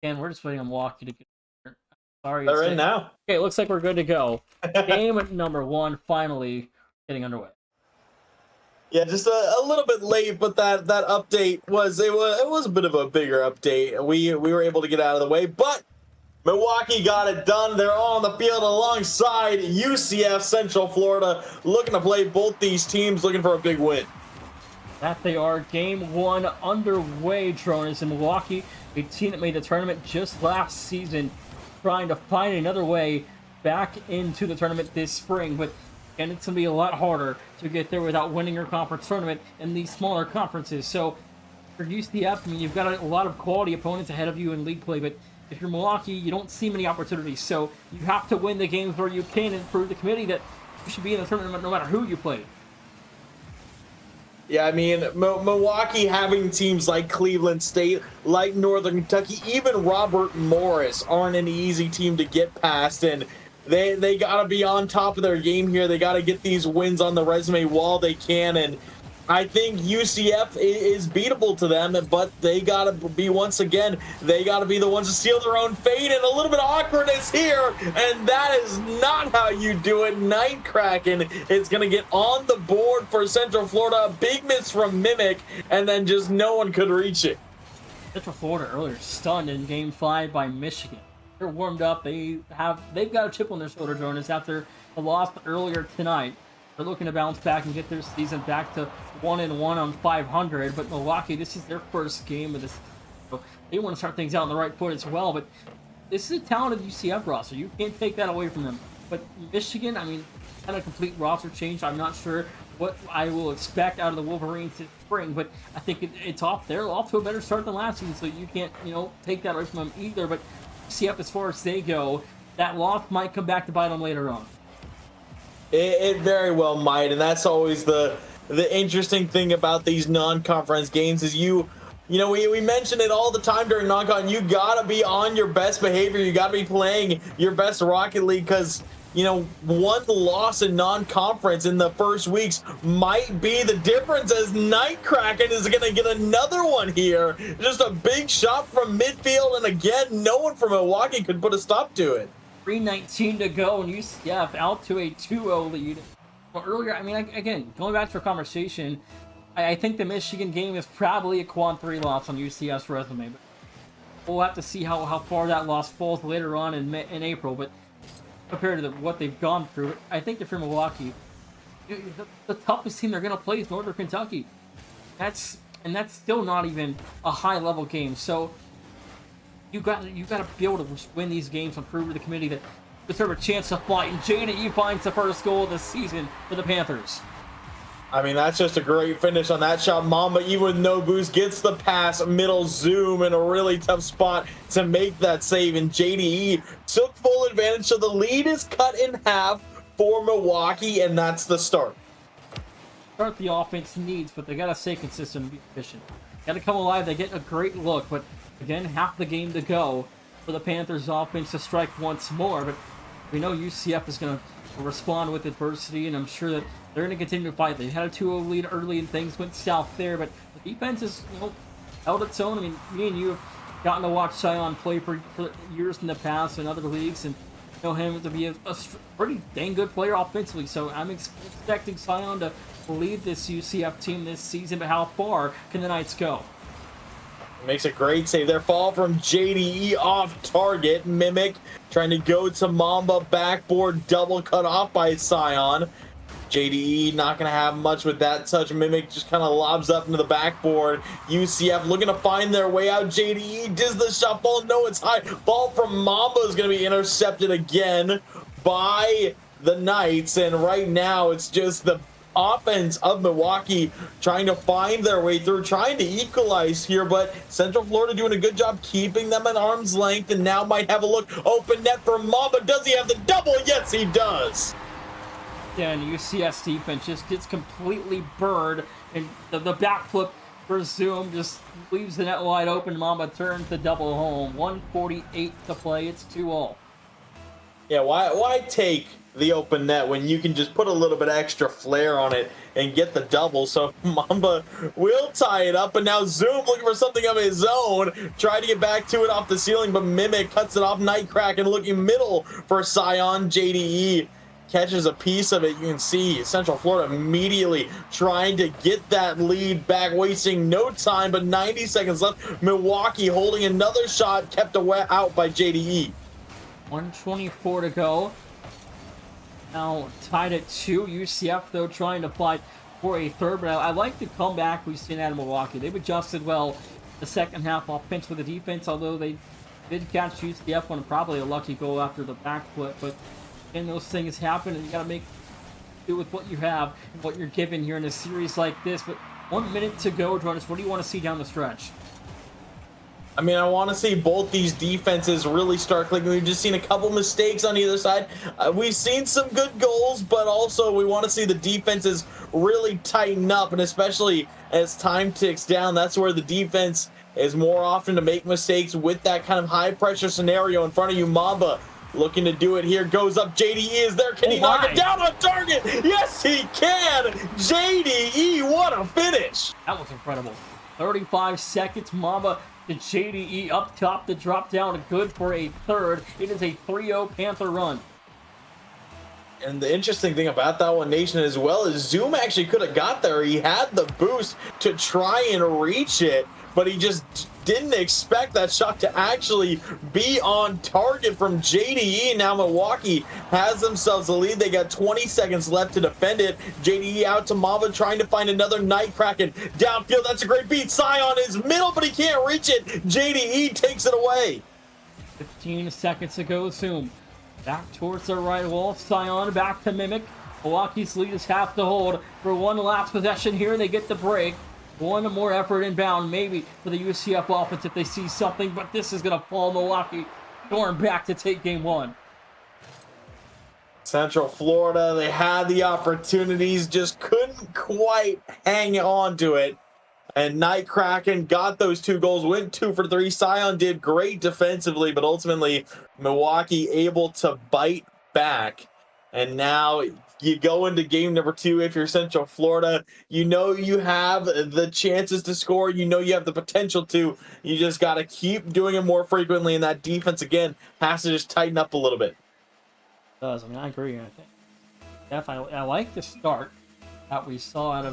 And we're just waiting on Milwaukee to get here. Sorry, They're in now. okay. It looks like we're good to go. Game number one finally getting underway. Yeah, just a little bit late, but that update was a bit of a bigger update. We were able to get out of the way, but Milwaukee got it done. They're on the field alongside UCF, Central Florida, looking to play both these teams, looking for a big win. That they are. Game one underway, Tronus, in Milwaukee, a team that made the tournament just last season, trying to find another way back into the tournament this spring. But and it's going to be a lot harder to get there without winning your conference tournament in these smaller conferences. So for UCF, I mean, you've got a lot of quality opponents ahead of you in league play, but if you're Milwaukee, you don't see many opportunities. So you have to win the games where you can and prove the committee that you should be in the tournament no matter who you play. Yeah, I mean, Milwaukee having teams like Cleveland State, like Northern Kentucky, even Robert Morris aren't an easy team to get past, and they got to be on top of their game here. They got to get these wins on the resume while they can, and I think UCF is beatable to them, but they got to be, once again, they got to be the ones to seal their own fate, and a little bit of awkwardness here, and that is not how you do it. Night Kraken is going to get on the board for Central Florida. A big miss from Mimic, and then just no one could reach it. Central Florida earlier stunned in Game 5 by Michigan. They're warmed up. They've got a chip on their shoulder, Jonas, after the loss earlier tonight. They're looking to bounce back and get their season back to 1-1 on 500. But Milwaukee, this is their first game of this. So they want to start things out on the right foot as well. But this is a talented UCF roster. You can't take that away from them. But Michigan, I mean, kind of complete roster change. I'm not sure what I will expect out of the Wolverines this spring, but I think it's off. They're off to a better start than last season, so you can't, take that away from them either. But UCF, as far as they go, that loss might come back to bite them later on. It very well might, and that's always the interesting thing about these non-conference games is we mention it all the time during non-con. You gotta be on your best behavior. You gotta be playing your best Rocket League, because one loss in non-conference in the first weeks might be the difference, as Night Kraken is gonna get another one here. Just a big shot from midfield, and again, no one from Milwaukee could put a stop to it. 3:19 to go, and UCF out to a 2-0 lead. Well, earlier, I mean, again, going back to our conversation, I think the Michigan game is probably a quad 3 loss on UCF's resume, but we'll have to see how far that loss falls later on in April. But compared to what they've gone through, I think if you're Milwaukee, the toughest team they're going to play is Northern Kentucky. That's still not even a high-level game, so you got to be able to win these games and prove to the committee that you deserve a chance to fight. And JDE finds the first goal of the season for the Panthers. I mean, that's just a great finish on that shot. Mamba, even with no boost, gets the pass, middle zoom in a really tough spot to make that save. And JDE took full advantage, so the lead is cut in half for Milwaukee, and that's the start. Start the offense needs, but they got to stay consistent and be efficient. Got to come alive. They get a great look, but again, half the game to go for the Panthers offense to strike once more. But we know UCF is going to respond with adversity, and I'm sure that they're going to continue to fight. They had a 2-0 lead early, and things went south there, but the defense has held its own. I mean, me and you have gotten to watch Sion play for years in the past in other leagues, and know him to be a pretty dang good player offensively. So I'm expecting Sion to lead this UCF team this season, but how far can the Knights go? Makes a great save there. Fall from JDE off target. Mimic trying to go to Mamba. Backboard double cut off by Sion. JDE not going to have much with that touch. Mimic just kind of lobs up into the backboard. UCF looking to find their way out. JDE does the shot ball. No, it's high. Ball from Mamba is going to be intercepted again by the Knights. And right now it's just the offense of Milwaukee trying to find their way through, trying to equalize here, but Central Florida doing a good job keeping them at arm's length, and now might have a look. Open net for Mamba. Does he have the double? Yes, he does. Yeah, and UCS defense just gets completely burned, and the backflip for Zoom just leaves the net wide open. Mamba turns the double home. 1:48 to play. It's 2-all. Yeah, why take the open net when you can just put a little bit extra flair on it and get the double? So Mamba will tie it up, and now Zoom looking for something of his own. Try to get back to it off the ceiling, but Mimic cuts it off. Nightcracken looking middle for Scion. JDE catches a piece of it. You can see Central Florida immediately trying to get that lead back, wasting no time, but 90 seconds left. Milwaukee holding another shot, kept away out by JDE. 124 to go. Now tied at 2. UCF, though, trying to fight for a third. But I like the comeback we've seen out of Milwaukee. They've adjusted well the second half offense with the defense, although they did catch UCF on probably a lucky goal after the back flip. But again, those things happen, and you got to do with what you have and what you're given here in a series like this. But 1 minute to go, Jonas. What do you want to see down the stretch? I mean, I want to see both these defenses really start clicking. We've just seen a couple mistakes on either side. We've seen some good goals, but also we want to see the defenses really tighten up, and especially as time ticks down, that's where the defense is more often to make mistakes with that kind of high-pressure scenario in front of you. Mamba looking to do it here, goes up. JDE is there. Can he knock it down on target? Yes, he can. JDE, what a finish. That was incredible. 35 seconds. Mamba to JDE up top, the drop down, good for a third. It is a 3-0 Panther run. And the interesting thing about that one, Nation, as well, is Zoom actually could have got there. He had the boost to try and reach it, but he just didn't expect that shot to actually be on target from JDE. Now Milwaukee has themselves the lead. They got 20 seconds left to defend it. JDE out to Mamba, trying to find another Nightcracken. Downfield, that's a great beat. Scion is middle, but he can't reach it. JDE takes it away. 15 seconds to go. Zoom back towards the right wall. Scion back to Mimic. Milwaukee's lead is half to hold for one last possession here. They get the break. One more effort inbound, maybe for the UCF offense if they see something, but this is going to fall Milwaukee going back to take game one. Central Florida, they had the opportunities, just couldn't quite hang on to it. And Nightcracken got those 2 goals, went 2 for 3. Scion did great defensively, but ultimately Milwaukee able to bite back. And now you go into game number 2. If you're Central Florida, you know you have the chances to score. You know you have the potential to. You just got to keep doing it more frequently, and that defense, again, has to just tighten up a little bit. It does. I mean, I agree. I think definitely I like the start that we saw out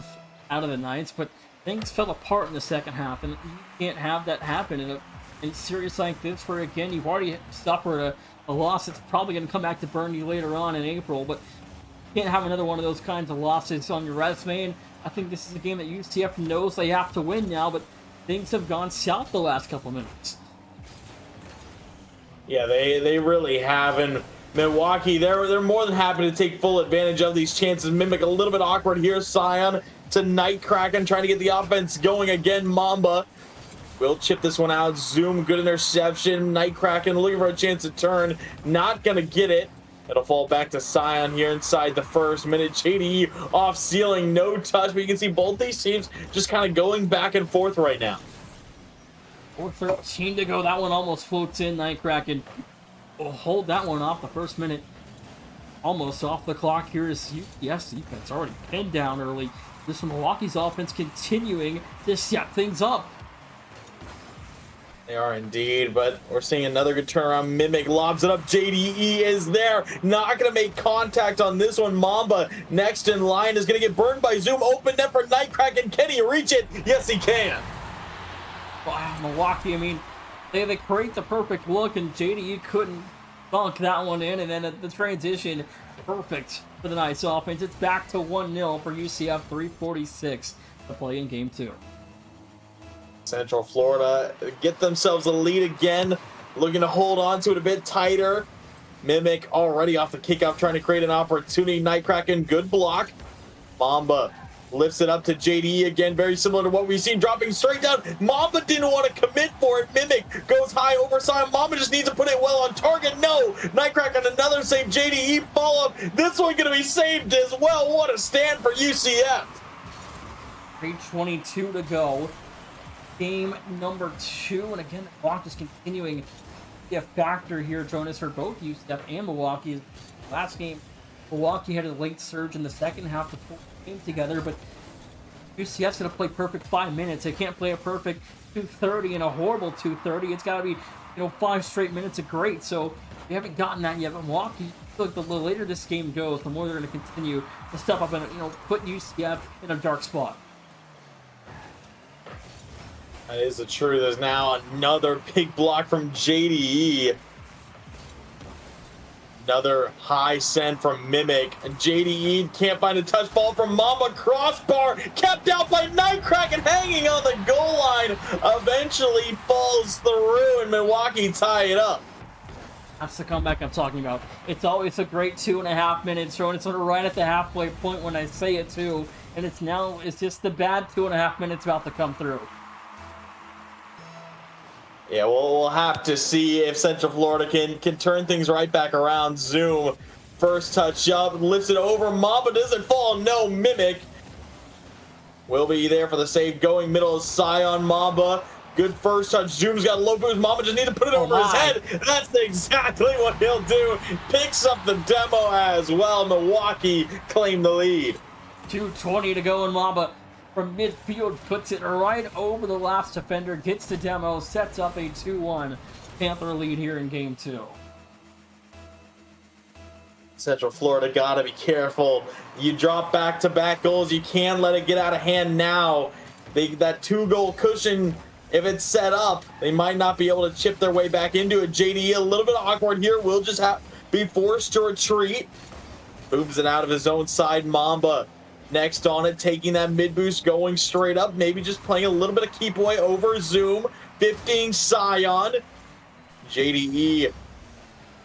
of the Knights, but things fell apart in the second half, and you can't have that happen in a series like this where, again, you've already suffered a loss that's probably going to come back to burn you later on in April, but can't have another one of those kinds of losses on your resume. And I think this is a game that UCF knows they have to win now, but things have gone south the last couple of minutes. Yeah, they really have. And Milwaukee, they're more than happy to take full advantage of these chances. Mimic a little bit awkward here. Scion to Nightcracken, trying to get the offense going again. Mamba will chip this one out. Zoom, good interception. Nightcracken looking for a chance to turn. Not going to get it. It'll fall back to Scion here inside the first minute. JDE off ceiling, no touch, but you can see both these teams just kind of going back and forth right now. 4:13 to go. That one almost floats in. Nightcracken will hold that one off the first minute. Almost off the clock here is UCF's defense already pinned down early. This is Milwaukee's offense continuing to set things up. They are indeed, but we're seeing another good turnaround. Mimic lobs it up. JDE is there. Not going to make contact on this one. Mamba next in line is going to get burned by Zoom. Open net for Nightcracken. Can he reach it? Yes, he can. Wow, Milwaukee, I mean, they create the perfect look, and JDE couldn't dunk that one in, and then the transition, perfect for the Knights offense. It's back to 1-0 for UCF, 3:46 to play in game 2. Central Florida get themselves a lead again, looking to hold on to it a bit tighter. Mimic already off the kickoff, trying to create an opportunity. Nightcracken, good block. Mamba lifts it up to JDE again, very similar to what we've seen, dropping straight down. Mamba didn't want to commit for it. Mimic goes high over Scion. Mamba just needs to put it well on target. No, Nightcracken another save. JDE follow up. This one going to be saved as well. What a stand for UCF. 3:22 to go. Game number 2, and again, the clock is continuing be a factor here, Jonas, for both UCF and Milwaukee. Last game, Milwaukee had a late surge in the second half to pull the game together, but UCF's going to play perfect 5 minutes. They can't play a perfect 2:30 and a horrible 2:30. It's got to be, 5 straight minutes of great. So we haven't gotten that yet. But Milwaukee, I feel like the later this game goes, the more they're going to continue to step up and put UCF in a dark spot. That is the truth. There's now another big block from JDE. Another high send from Mimic. JDE can't find a touch ball from Mamba. Crossbar kept out by Nightcrack and hanging on the goal line. Eventually falls through and Milwaukee tie it up. That's the comeback I'm talking about. It's always a great 2.5 minutes thrown. It's sort of right at the halfway point when I say it too. And it's just the bad 2.5 minutes about to come through. Yeah, we'll have to see if Central Florida can turn things right back around. Zoom, first touch up, lifts it over. Mamba doesn't fall. No, Mimic will be there for the save. Going middle of Scion. Mamba, good first touch. Zoom's got a low boost. Mamba just needs to put it over his head. That's exactly what he'll do. Picks up the demo as well. Milwaukee claim the lead. 2:20 to go, and Mamba from midfield puts it right over the last defender, gets the demo, sets up a 2-1 Panther lead here in game 2. Central Florida gotta be careful. You drop back-to-back goals, you can't let it get out of hand now. That 2-goal cushion, if it's set up, they might not be able to chip their way back into it. JD a little bit awkward here, will just be forced to retreat. Moves it out of his own side. Mamba next on it, taking that mid boost, going straight up, maybe just playing a little bit of keep away over Zoom. 15 Scion. JDE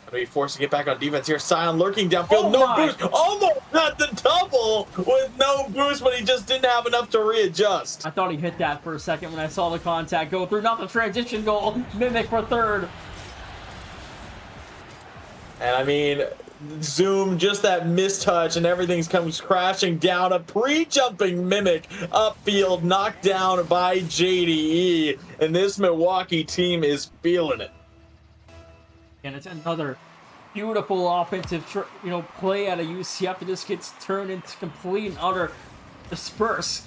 gonna be forced to get back on defense here. Scion lurking downfield, no boost, almost got the double with no boost, but he just didn't have enough to readjust. I thought he hit that for a second when I saw the contact go through, not the transition goal. Mimic for third. And I mean, Zoom, just that mistouch and everything comes crashing down. A pre-jumping Mimic upfield, knocked down by JDE, and this Milwaukee team is feeling it. And it's another beautiful offensive play out of UCF that just gets turned into complete and utter disperse.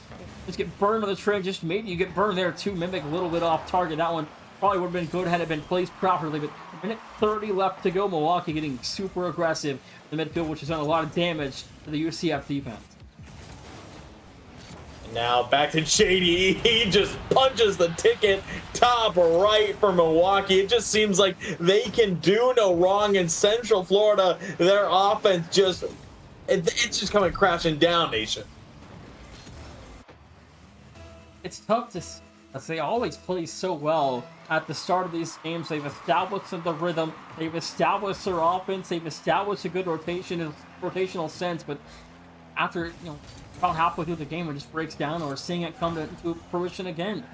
Just get burned on the transition. Maybe you get burned there too. Mimic a little bit off target. That one probably would have been good had it been placed properly, but a minute 30 left to go. Milwaukee getting super aggressive in the midfield, which has done a lot of damage to the UCF defense. Now back to JD. He just punches the ticket top right for Milwaukee. It just seems like they can do no wrong in Central Florida. Their offense it's just coming crashing down, Nation. It's tough to see. They always play so well at the start of these games. They've established the rhythm. They've established their offense. They've established a good rotational sense. But after about halfway through the game, it just breaks down, or seeing it come to fruition again.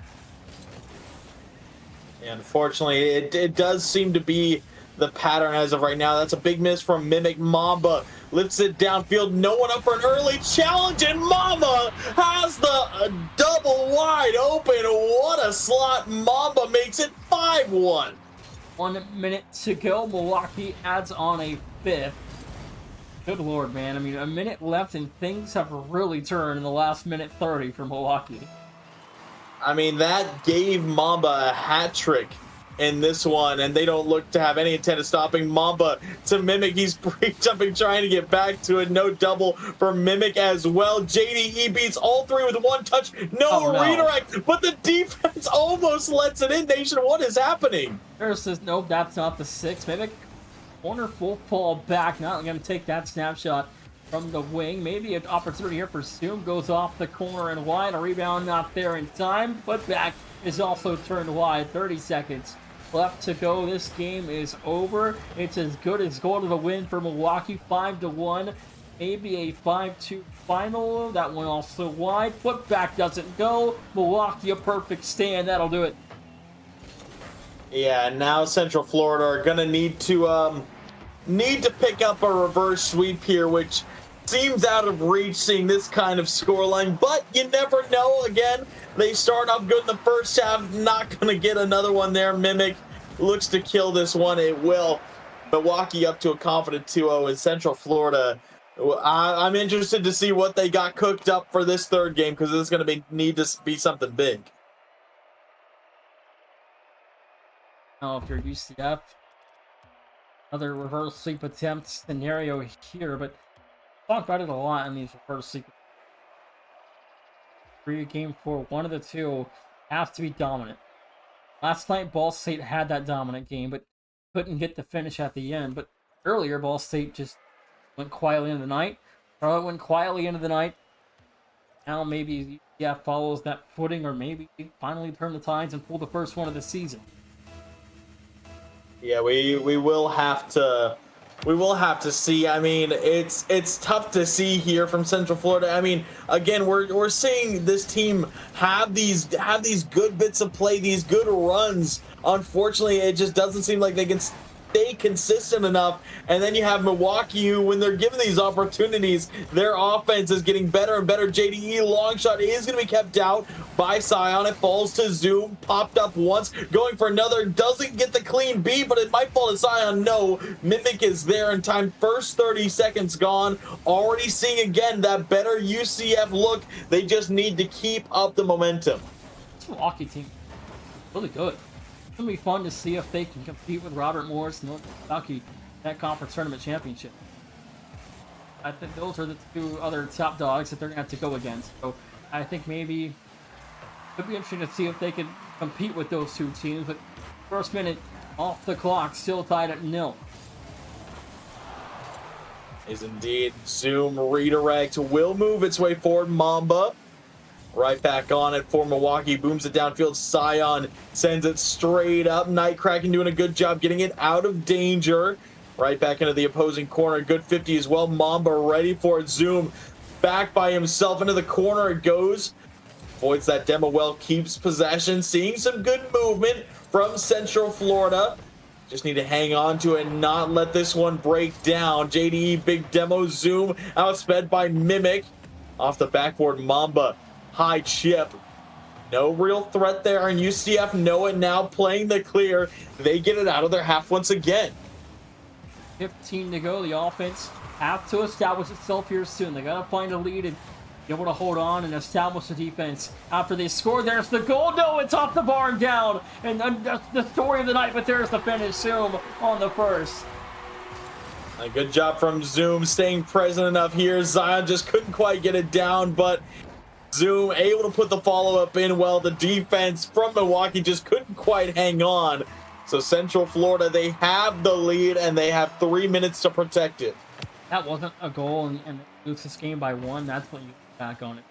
Unfortunately, it does seem to be the pattern as of right now. That's a big miss from Mimic. Mamba lifts it downfield. No one up for an early challenge, and Mamba has the double wide open. What a slot. Mamba makes it 5-1. 1 minute to go. Milwaukee adds on a 5th. Good Lord, man. I mean, a minute left, and things have really turned in the last minute 30 for Milwaukee. I mean, that gave Mamba a hat trick in this one, and they don't look to have any intent of stopping. Mamba to Mimic. He's pre-jumping, trying to get back to it. No double for Mimic as well. JDE beats all three with one touch. No redirect, but the defense almost lets it in. Nation, what is happening? There's this, nope, that's not the 6. Mimic, corner full ball back. Not going to take that snapshot from the wing. Maybe an opportunity here for Zoom. Goes off the corner and wide. A rebound not there in time. Put back is also turned wide. 30 seconds left to go. This game is over. It's as good as going to the win for Milwaukee. 5-1. Maybe a 5-2 final. That one also wide. Put back doesn't go. Milwaukee a perfect stand. That'll do it. Yeah, now Central Florida are gonna need to pick up a reverse sweep here, which seems out of reach seeing this kind of scoreline, but you never know. Again, they start off good in the first half, not gonna get another one there. Mimic looks to kill this one. It will. Milwaukee up to a confident 2-0 in Central Florida. I'm interested to see what they got cooked up for this third game, because this is going to need to be something big. Now, if you're UCF, another reverse sweep attempt scenario here, but talk about it a lot in these reverse sweep. For your game 4, one of the two has to be dominant. Last night, Ball State had that dominant game, but couldn't get the finish at the end. But earlier, Ball State just went quietly into the night. Charlotte went quietly into the night. Now maybe UCF follows that footing, or maybe finally turn the tides and pull the first one of the season. Yeah, we will have to see. I mean, it's tough to see here from Central Florida. I mean, again, we're seeing this team have these good bits of play, these good runs. Unfortunately, it just doesn't seem like they can stay consistent enough. And then you have Milwaukee, who, when they're given these opportunities, their offense is getting better and better. JDE long shot is going to be kept out by Scion. It falls to Zoom, popped up once, going for another, doesn't get the clean B, but it might fall to Scion. No, Mimic is there in time. First 30 seconds gone. Already seeing again that better UCF look. They just need to keep up the momentum. This Milwaukee team, really good. It's going to be fun to see if they can compete with Robert Morris and North Kentucky that conference tournament championship. I think those are the two other top dogs that they're going to have to go against. So I think maybe it would be interesting to see if they can compete with those two teams. But first minute off the clock, still tied at 0. Is indeed. Zoom redirect will move its way forward. Mamba right back on it for Milwaukee. Booms it downfield. Scion sends it straight up. Nightcracken doing a good job getting it out of danger. Right back into the opposing corner. Good 50 as well. Mamba ready for it. Zoom back by himself into the corner. It goes. Avoids that demo well. Keeps possession. Seeing some good movement from Central Florida. Just need to hang on to it and not let this one break down. JDE big demo. Zoom outsped by Mimic. Off the backboard, Mamba. High chip. No real threat there, and UCF know it now, playing the clear. They get it out of their half once again. 15 to go. The offense have to establish itself here soon. They got to find a lead and be able to hold on and establish the defense. After they score, there's the goal. No, it's off the bar and down. And that's the story of the night, but there's the finish. Zoom on the first. A good job from Zoom staying present enough here. Zion just couldn't quite get it down, but Zoom able to put the follow-up in well. The defense from Milwaukee just couldn't quite hang on. So Central Florida, they have the lead, and they have 3 minutes to protect it. That wasn't a goal, and lose this game by 1. That's what you look back on it.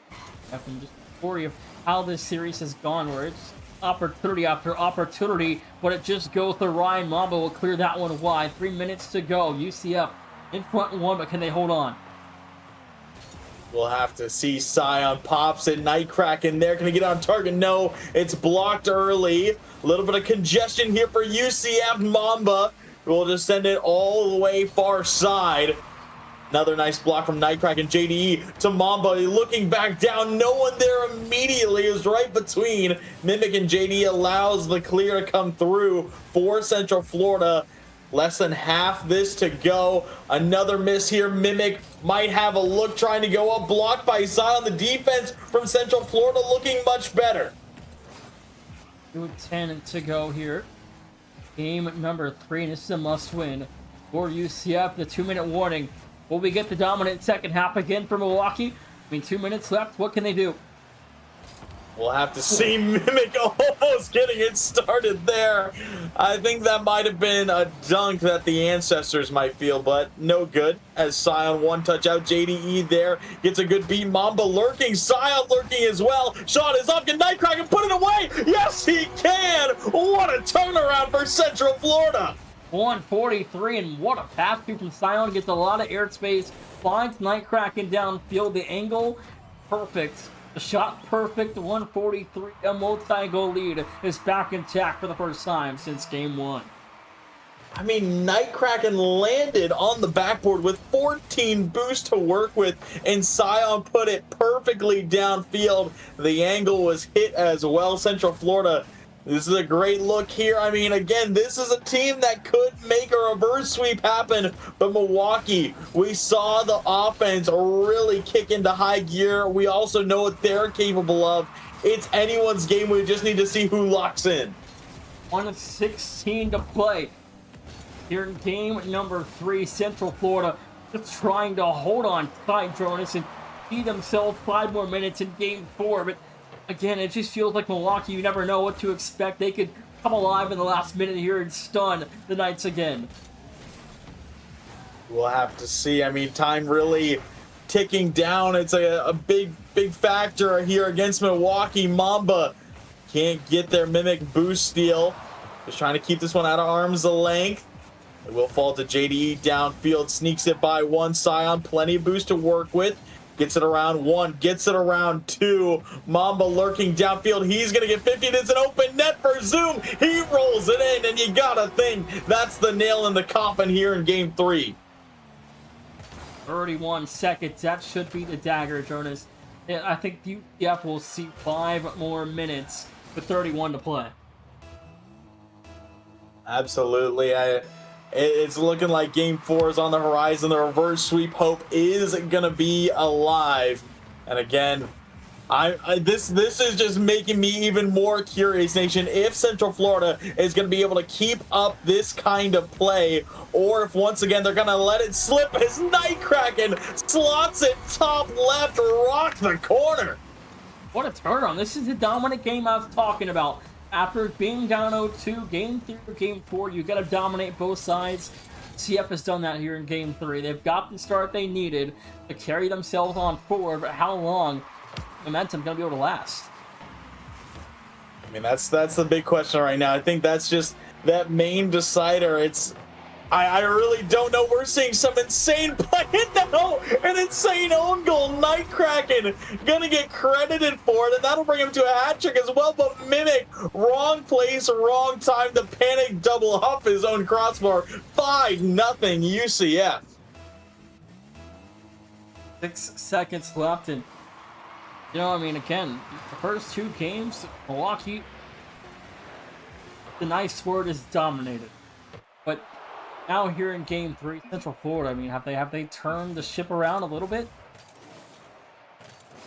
And just the story of how this series has gone, where it's opportunity after opportunity, but it just goes to Ryan. Mamba will clear that one wide. 3 minutes to go. UCF in front 1, but can they hold on? We'll have to see. Scion pops it. Nightcracken there. Can he get on target? No, it's blocked early. A little bit of congestion here for UCF. Mamba will just send it all the way far side. Another nice block from Nightcracken. JDE to Mamba. Looking back down. No one there immediately. It was right between Mimic and JDE. Allows the clear to come through for Central Florida. Less than half this to go. Another miss here. Mimic might have a look trying to go up. Blocked by Zion. The defense from Central Florida looking much better. 2:10 to go here. Game number 3, and this is a must-win for UCF. The 2-minute warning. Will we get the dominant second half again for Milwaukee? 2 minutes left. What can they do? We'll have to see. Mimic almost getting it started there. I think that might have been a dunk that the ancestors might feel, but no good. As Scion one touch out. JDE there gets a good beat. Mamba lurking. Scion lurking as well. Shot is up. Can Nightcracken put it away? Yes, he can. What a turnaround for Central Florida. 143, and what a pass through from Scion. Gets a lot of airspace. Finds Nightcracken downfield. The angle, perfect. The shot perfect. 143. A multi-goal lead is back intact for the first time since game 1. I mean, Nightcracken landed on the backboard with 14 boosts to work with, and Scion put it perfectly downfield. The angle was hit as well. Central Florida This is a great look here. I mean, again, this is a team that could make a reverse sweep happen, but Milwaukee, we saw the offense really kick into high gear. We also know what they're capable of. It's anyone's game. We just need to see who locks in. 1:16 to play here in game number 3. Central Florida just trying to hold on tight, Jonas, and see themselves 5 more minutes in game 4. But again, it just feels like Milwaukee, you never know what to expect. They could come alive in the last minute here and stun the Knights again. We'll have to see. I mean, time really ticking down. It's a big factor here against Milwaukee. Mamba can't get their Mimic boost steal. Just trying to keep this one out of arm's length. It will fall to JDE downfield. Sneaks it by 1. Scion, plenty of boost to work with. Gets it around 1, gets it around 2. Mamba lurking downfield. He's going to get 50. It's an open net for Zoom. He rolls it in, and you got to think that's the nail in the coffin here in game 3. 31 seconds. That should be the dagger, Jonas. I think UCF will see 5 more minutes with 31 to play. Absolutely. It's looking like game 4 is on the horizon. The reverse sweep hope is going to be alive. And again, this is just making me even more curious, Nation, if Central Florida is going to be able to keep up this kind of play, or if once again they're going to let it slip as Nightkraken slots it top left, rock the corner. What a turnaround. This is the dominant game I was talking about. After being down 0-2, game 3 or game 4, you got to dominate both sides. CF has done that here in game 3. They've got the start they needed to carry themselves on forward, but how long momentum going to be able to last? I mean, that's the big question right now. I think that's just that main decider. I really don't know. We're seeing some insane play now. An insane own goal. Nightkraken gonna get credited for it, and that'll bring him to a hat trick as well. But Mimic, wrong place, wrong time. The panic double off his own crossbar. 5-0 UCF. 6 seconds left, and you know, I mean, again, the first 2 games, Milwaukee, the nice word is dominated, but now here in game 3, Central Florida, I mean, have they turned the ship around a little bit?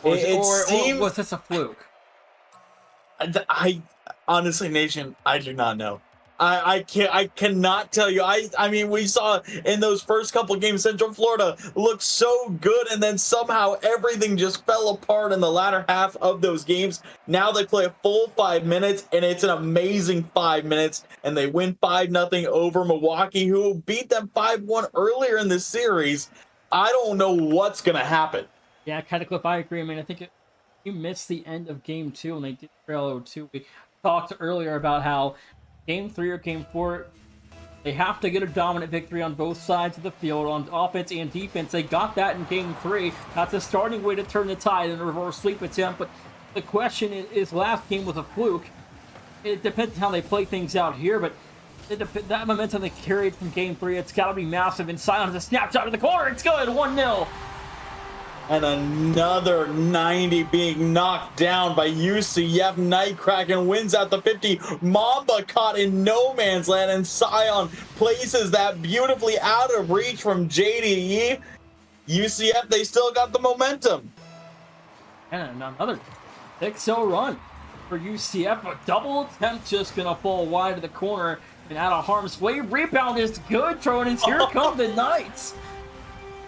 Or was this a fluke? I honestly, Nation, I do not know. I cannot tell you. I mean, we saw in those first couple games, Central Florida looked so good, and then somehow everything just fell apart in the latter half of those games. Now they play a full 5 minutes, and it's an amazing 5 minutes, and they win 5-0 over Milwaukee, who beat them 5-1 earlier in this series. I don't know what's gonna happen. Yeah, Cataclysm, I agree. I mean, I think you missed the end of game 2 when they did trail 0-2. We talked earlier about how game 3 or game 4, they have to get a dominant victory on both sides of the field, on offense and defense. They got that in game 3. That's a starting way to turn the tide in a reverse sweep attempt. But the question is, last game was a fluke. It depends on how they play things out here, but that momentum they carried from game 3, it's got to be massive. And Silence a snapshot of the corner. It's good. 1-0. And another 90 being knocked down by UCF. Nightkraken wins at the 50. Mamba caught in no man's land, and Scion places that beautifully out of reach from JDE. UCF, they still got the momentum. And another 6-0 run for UCF. A double attempt just going to fall wide of the corner and out of harm's way. Rebound is good, Tronins. Here come the Knights.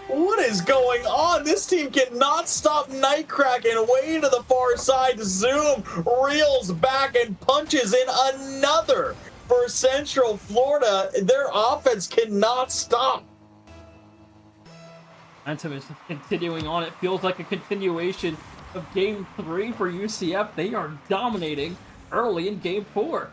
What is going on? This team cannot stop Nightkraken. Way to the far side. Zoom reels back and punches in another for Central Florida. Their offense cannot stop. Momentum is continuing on. It feels like a continuation of game 3 for UCF. They are dominating early in game 4.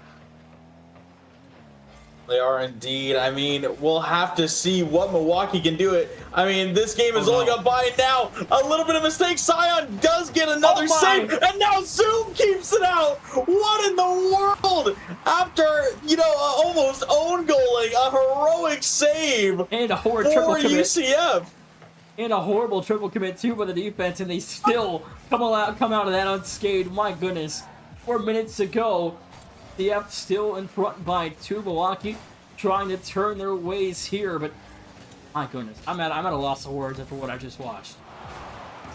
They are indeed. I mean, we'll have to see what Milwaukee can do it. I mean, this game is only gone by now. A little bit of mistake. Scion does get another save, and now Zoom keeps it out. What in the world? After, you know, almost own goaling, a heroic save and a horrid triple commit. UCF. And a horrible triple commit too by the defense, and they still come out of that unscathed. My goodness, 4 minutes to go. UCF still in front by 2. Milwaukee trying to turn their ways here, but my goodness, I'm at a loss of words after what I just watched.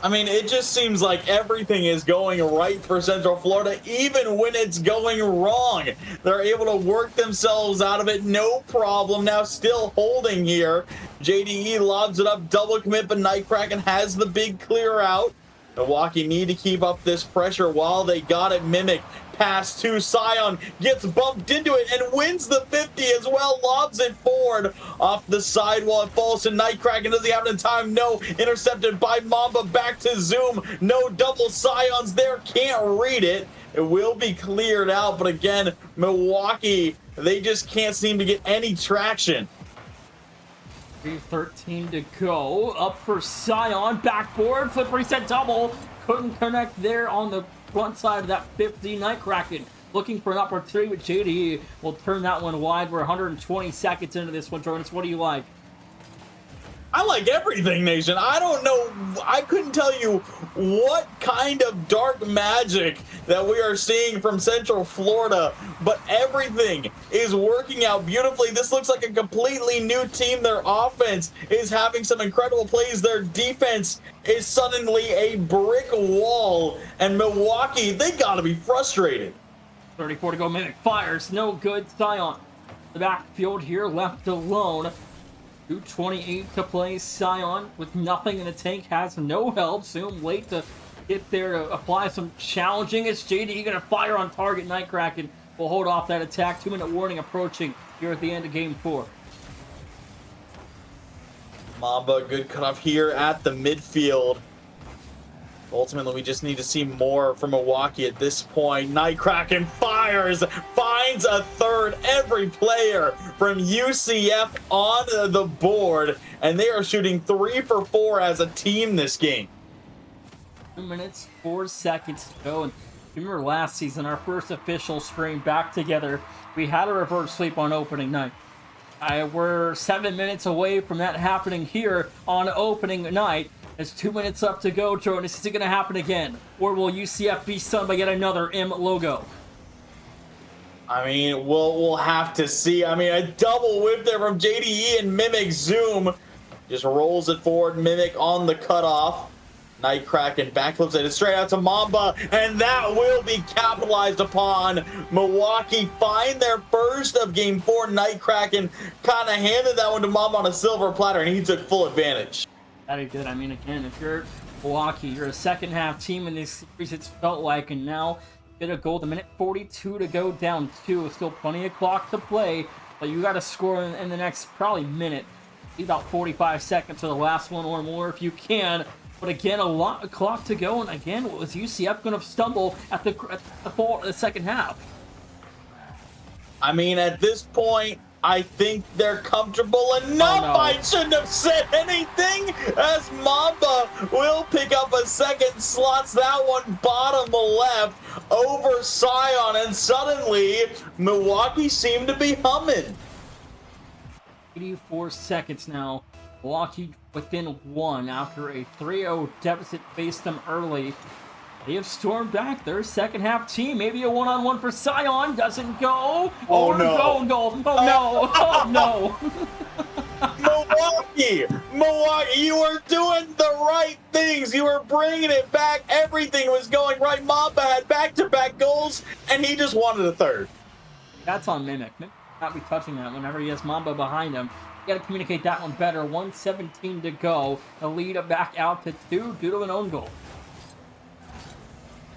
I mean, it just seems like everything is going right for Central Florida, even when it's going wrong. They're able to work themselves out of it, no problem. Now still holding here. JDE lobs it up, double commit, but Nightcracken has the big clear out. Milwaukee need to keep up this pressure while they got it. Mimic pass to Scion, gets bumped into it and wins the 50 as well, lobs it forward off the sidewall. It falls to Nightcracken. Does he have it in time? No. Intercepted by Mamba. Back to Zoom. No double Scions there. Can't read it. It will be cleared out, but again, Milwaukee, they just can't seem to get any traction. 3:13 to go. Up for Scion. Backboard. Flip reset double. Couldn't connect there on the front side of that 50. Nightcracken looking for an opportunity, but JDE will turn that one wide. We're 120 seconds into this one, Jordan. What do you like? I like everything, Nation. I don't know. I couldn't tell you what kind of dark magic that we are seeing from Central Florida, but everything is working out beautifully. This looks like a completely new team. Their offense is having some incredible plays. Their defense is suddenly a brick wall, and Milwaukee, they got to be frustrated. 34 to go. Mimic fires. No good. Scion. The backfield here left alone. 2:28 to play. Scion with nothing in the tank has no help. Zoom late to get there to apply some challenging. It's JD going to fire on target. Nightcracken will hold off that attack. 2-minute warning approaching here at the end of game 4. Mamba, good cutoff here at the midfield. Ultimately, we just need to see more from Milwaukee at this point. Nightcracken fires, finds a third. Every player from UCF on the board, and they are shooting 3 for 4 as a team this game. 2 minutes, 4 seconds to go. And remember last season, our first official spring back together, we had a reverse sweep on opening night. We're 7 minutes away from that happening here on opening night. There's 2 minutes up to go, Jordan. Is it going to happen again? Or will UCF be stunned by yet another M logo? I mean, we'll have to see. I mean, a double whip there from JDE and Mimic. Zoom just rolls it forward. Mimic on the cutoff. Nightcracken backflips it straight out to Mamba, and that will be capitalized upon. Milwaukee find their first of game 4. Nightcracken kind of handed that one to Mamba on a silver platter, and he took full advantage. Very good. I mean, again, if you're Milwaukee, you're a second half team in this series, it's felt like, and now get a goal. The minute 42 to go, down 2. Still plenty of clock to play, but you got to score in the next probably minute. About 45 seconds to the last one or more if you can. But again, a lot of clock to go, and again, was UCF going to stumble at the second half? I mean, at this point, I think they're comfortable enough. Oh, no. I shouldn't have said anything, as Mamba will pick up a second, slots that one bottom left over Scion, and suddenly Milwaukee seemed to be humming. 84 seconds now. Milwaukee within 1 after a 3-0 deficit faced them early. They have stormed back. Their second half team. Maybe a one-on-one for Scion. Doesn't go. Oh, no. Goal. Oh, no. Oh, no. Milwaukee, you were doing the right things. You were bringing it back. Everything was going right. Mamba had back-to-back goals, and he just wanted a third. That's on Mimic. Mimic not be touching that whenever he has Mamba behind him. You got to communicate that one better. 1:17 to go. The lead back out to 2 due to an own goal.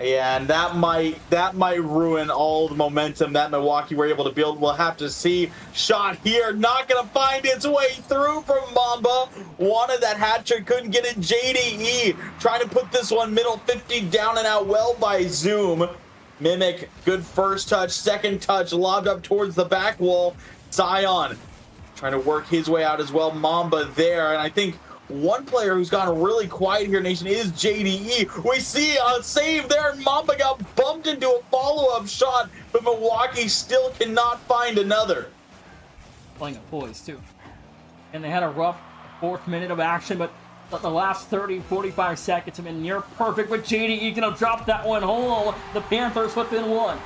Yeah, and that might ruin all the momentum that Milwaukee were able to build. We'll have to see. Shot here, not gonna find its way through from Mamba. Wanted that hat trick, couldn't get it. JDE trying to put this one middle 50 down and out well by Zoom. Mimic, good first touch, second touch, lobbed up towards the back wall. Scion trying to work his way out as well. Mamba there, and I think one player who's gone really quiet here, Nation, is JDE. We see a save there, and Mamba got bumped into a follow-up shot, but Milwaukee still cannot find another. Playing it boys, too. And they had a rough 4th minute of action, but the last 30, 45 seconds have been near perfect, but JDE gonna drop that one home. The Panthers within 1.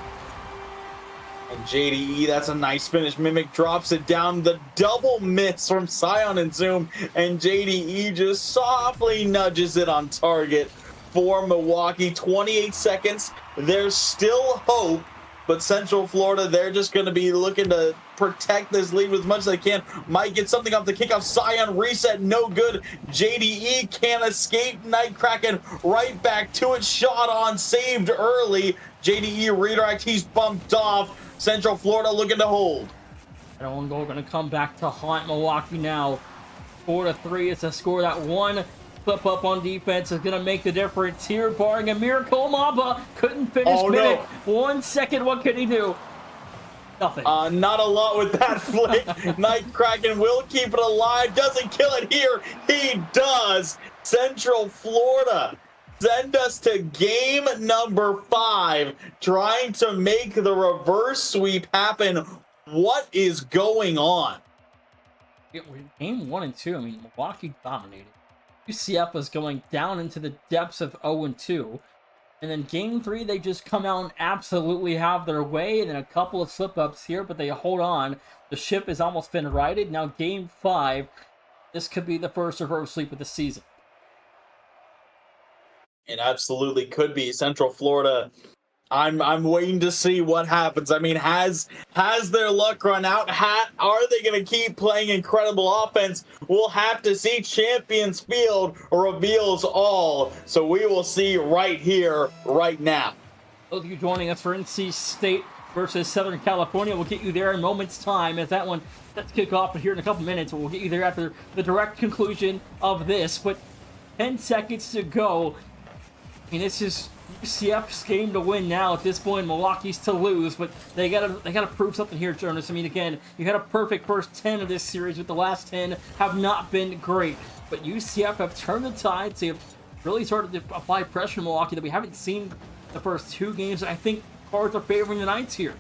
And JDE, that's a nice finish. Mimic drops it down. The double miss from Scion and Zoom. And JDE just softly nudges it on target for Milwaukee. 28 seconds. There's still hope. But Central Florida, they're just going to be looking to protect this lead as much as they can. Might get something off the kickoff. Scion reset, no good. JDE can't escape. Night Kraken right back to it. Shot on, saved early. JDE redirect, he's bumped off. Central Florida looking to hold. And one goal going to come back to haunt Milwaukee now. 4-3 is a score. That one flip up on defense is going to make the difference here, barring a miracle. Mamba couldn't finish. Oh, no. 1 second, what can he do? Nothing. Not a lot with that flick. Night Kraken will keep it alive. Doesn't kill it here. He does. Central Florida send us to game number 5, trying to make the reverse sweep happen. What is going on? Game 1 and 2, I mean, Milwaukee dominated. UCF was going down into the depths of 0-2. And then game 3, they just come out and absolutely have their way. And then a couple of slip-ups here, but they hold on. The ship has almost been righted. Now game 5, this could be the first reverse sweep of the season. It absolutely could be. Central Florida, I'm waiting to see what happens. I mean, has their luck run out? Are they going to keep playing incredible offense? We'll have to see. Champions Field reveals all. So we will see right here, right now. Those of you joining us for NC State versus Southern California, we'll get you there in moments time as that one sets kick off here in a couple minutes. We'll get you there after the direct conclusion of this. But 10 seconds to go. I mean, this is UCF's game to win now. At this point, Milwaukee's to lose, but they gotta prove something here, Jonas. I mean, again, you had a perfect first 10 of this series, but the last 10 have not been great. But UCF have turned the tides. They have really started to apply pressure on Milwaukee that we haven't seen the first 2 games. I think cards are favoring the Knights here.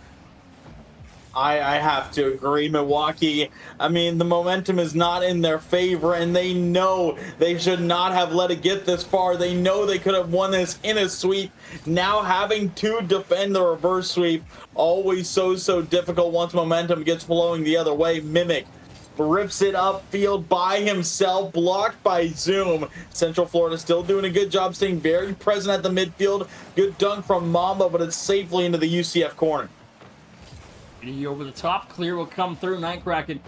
I have to agree. Milwaukee, I mean, the momentum is not in their favor, and they know they should not have let it get this far. They know they could have won this in a sweep. Now having to defend the reverse sweep, always so difficult once momentum gets flowing the other way. Mimic rips it upfield by himself, blocked by Zoom. Central Florida still doing a good job staying very present at the midfield. Good dunk from Mamba, but it's safely into the UCF corner. Over the top, clear will come through. Night Kraken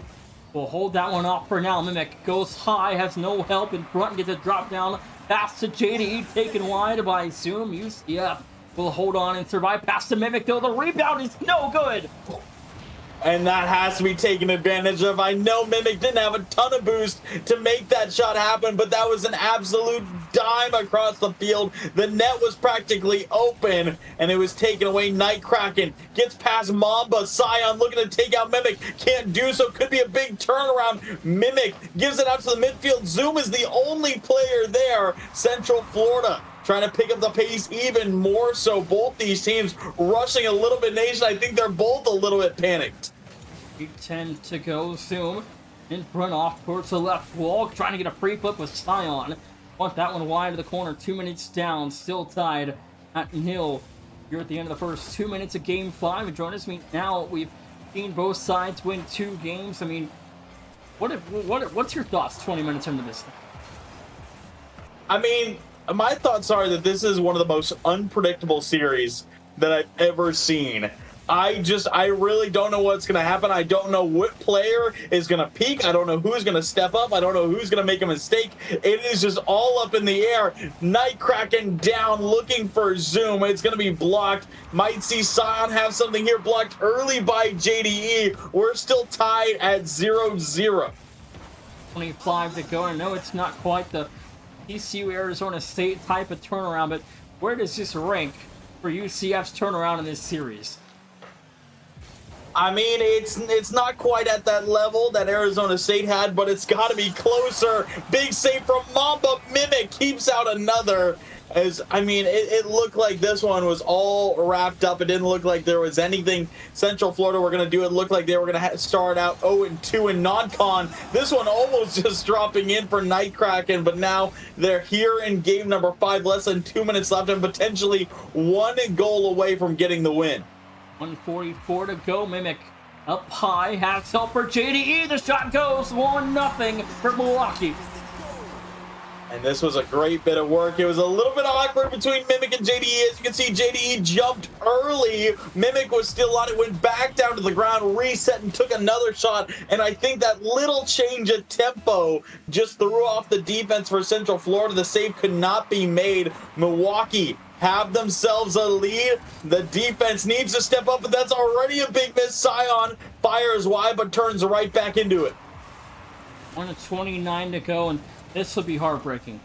will hold that one off for now. Mimic goes high, has no help in front, gets a drop down. Pass to JDE, taken wide by Zoom. UCF will hold on and survive. Pass to Mimic, though. The rebound is no good. And that has to be taken advantage of. I know Mimic didn't have a ton of boost to make that shot happen, but that was an absolute dime across the field. The net was practically open, and it was taken away. Night Kraken gets past Mamba. Scion looking to take out Mimic. Can't do so. Could be a big turnaround. Mimic gives it out to the midfield. Zoom is the only player there. Central Florida trying to pick up the pace even more so. Both these teams rushing a little bit nation. I think they're both a little bit panicked. 8:10 to go. Zoom in front off towards the left wall. Trying to get a free flip with Scion. Want that one wide of the corner. 2 minutes down. Still tied at 0. Here at the end of the first 2 minutes of game 5. And join us. I mean, now we've seen both sides win 2 games. I mean, what's your thoughts 20 minutes into this thing? I mean, my thoughts are that this is one of the most unpredictable series that I've ever seen. I really don't know what's going to happen. I don't know what player is going to peak. I don't know who's going to step up. I don't know who's going to make a mistake. It is just all up in the air. Night Kraken down, looking for Zoom. It's going to be blocked. Might see Scion have something here, blocked early by JDE. We're still tied at 0-0. 25 to go. I know it's not quite the TCU Arizona State type of turnaround, but where does this rank for UCF's turnaround in this series? I mean, it's not quite at that level that Arizona State had, but it's got to be closer. Big save from Mamba. Mimic keeps out another. It looked like this one was all wrapped up. It didn't look like there was anything Central Florida were going to do. It looked like they were going to start out 0-2 in non-con. This one almost just dropping in for Night Kraken, but now they're here in game number 5. Less than 2 minutes left and potentially 1 goal away from getting the win. 1:44 to go. Mimic up high, hacks up for JDE. The shot goes 1-0 for Milwaukee. And this was a great bit of work. It was a little bit awkward between Mimic and JDE. As you can see, JDE jumped early. Mimic was still on it, went back down to the ground, reset, and took another shot. And I think that little change of tempo just threw off the defense for Central Florida. The save could not be made. Milwaukee have themselves a lead. The defense needs to step up, but that's already a big miss. Scion fires wide, but turns right back into it. 1:29 to go, and this would be heartbreaking.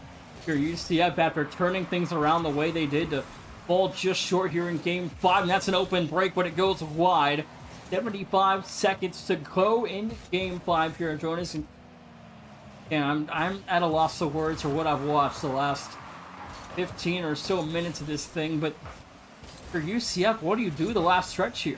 Here, UCF, after turning things around the way they did, to fall just short here in Game 5, and that's an open break, but it goes wide. 75 seconds to go in Game 5 here in Jonas. And I'm at a loss of words for what I've watched the last 15 or so minutes of this thing, but for UCF, what do you do the last stretch here?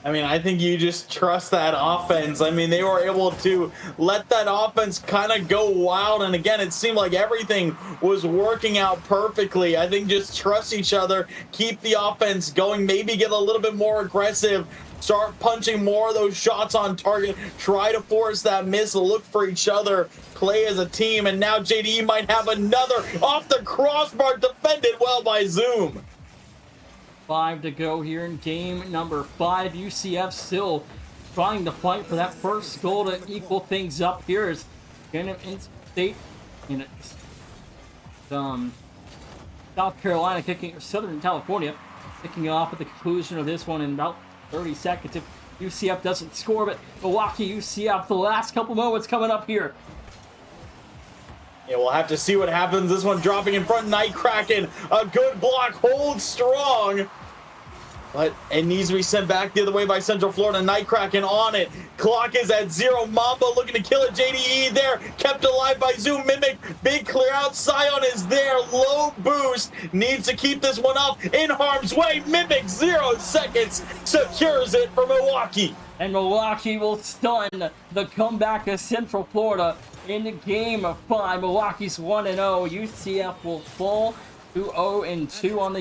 I mean, I think you just trust that offense. I mean, they were able to let that offense kind of go wild. And again, it seemed like everything was working out perfectly. I think just trust each other, keep the offense going, maybe get a little bit more aggressive, start punching more of those shots on target, try to force that miss, look for each other, play as a team. And now JDE might have another off the crossbar, defended well by Zoom. 5 to go here in game number 5. UCF still trying to fight for that first goal to equal things up here as in state in South Carolina kicking, Southern California kicking off at the conclusion of this one in about 30 seconds if UCF doesn't score. But Milwaukee, UCF, the last couple moments coming up here. Yeah, we'll have to see what happens. This one dropping in front, Night Kraken, a good block, holds strong. But it needs to be sent back the other way by Central Florida. Night Kraken on it. Clock is at 0. Mamba looking to kill it. JDE there, kept alive by Zoom. Mimic, big clear out. Scion is there, low boost. Needs to keep this one up. In harm's way. Mimic, 0 seconds, secures it for Milwaukee. And Milwaukee will stun the comeback of Central Florida in game 5. Milwaukee's 1-0. UCF will fall to 0-2 on the year.